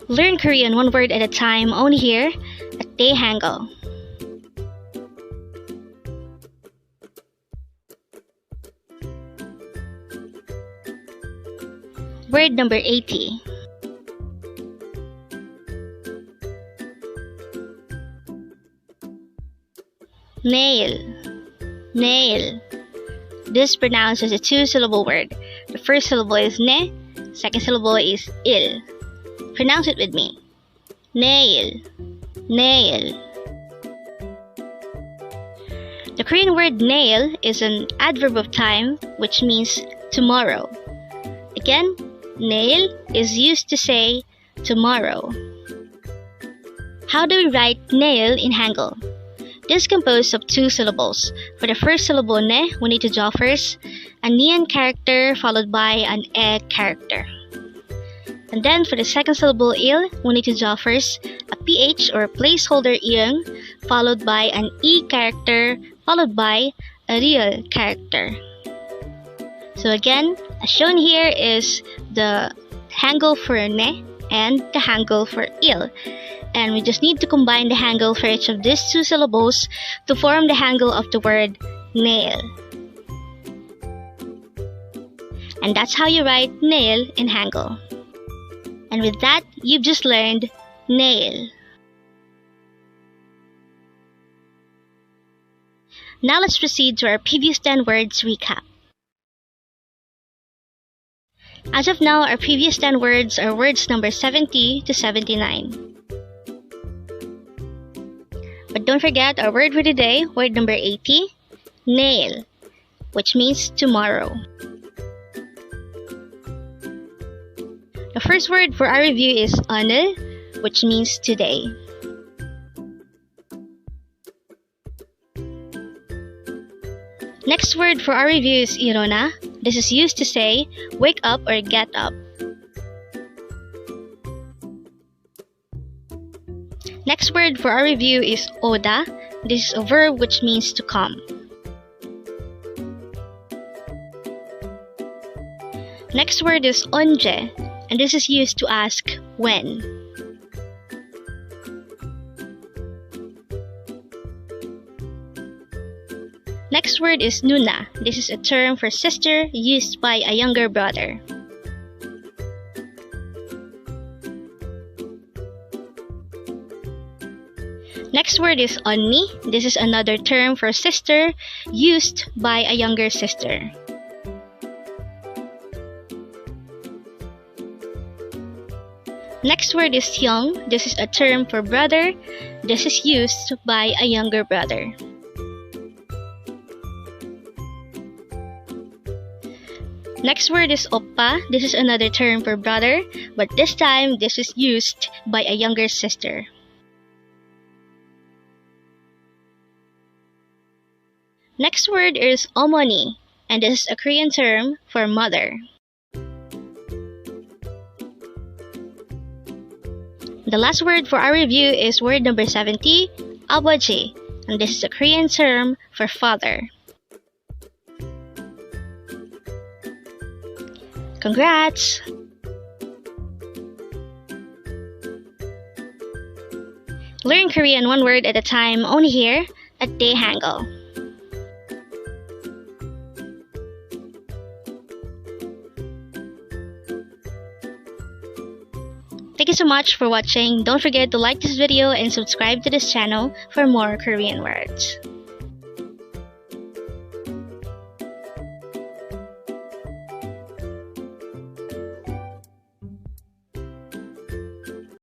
Learn Korean one word at a time only here at Dae-Hangul. Word number 80. Nail. Nail. This is pronounced as a two-syllable word. The first syllable is ne, second syllable is il. Pronounce it with me. Nail. Nail. The Korean word nail is an adverb of time which means tomorrow. Again, nail is used to say tomorrow. How do we write nail in Hangul? This is composed of two syllables. For the first syllable ne, we need to draw first a nian character followed by an e character. And then for the second syllable il, we need to draw first a ph or placeholder iyang followed by an e character followed by a real character. So again, as shown here is the Hangul for ne and the Hangul for il. And we just need to combine the Hangul for each of these two syllables to form the Hangul of the word nail. And that's how you write nail in Hangul. And with that, you've just learned nail. Now let's proceed to our previous 10 words recap. As of now, our previous 10 words are words number 70 to 79. But don't forget our word for today, word number 80, nail, which means tomorrow. The first word for our review is o늘, which means today. Next word for our review is 일어나. This is used to say wake up or get up. Next word for our review is 오다. This is a verb which means to come. Next word is 언제, and this is used to ask when. Next word is 누나. This is a term for sister used by a younger brother. Next word is 언니. This is another term for sister used by a younger sister. Next word is 형. This is a term for brother. This is used by a younger brother. Next word is oppa. This is another term for brother, but this time this is used by a younger sister. Next word is 어머니, and this is a Korean term for mother. The last word for our review is word number 70, 아버지, and this is a Korean term for father. Congrats! Learn Korean one word at a time only here at Dae-Hangul. Thank you so much for watching. Don't forget to like this video and subscribe to this channel for more Korean words.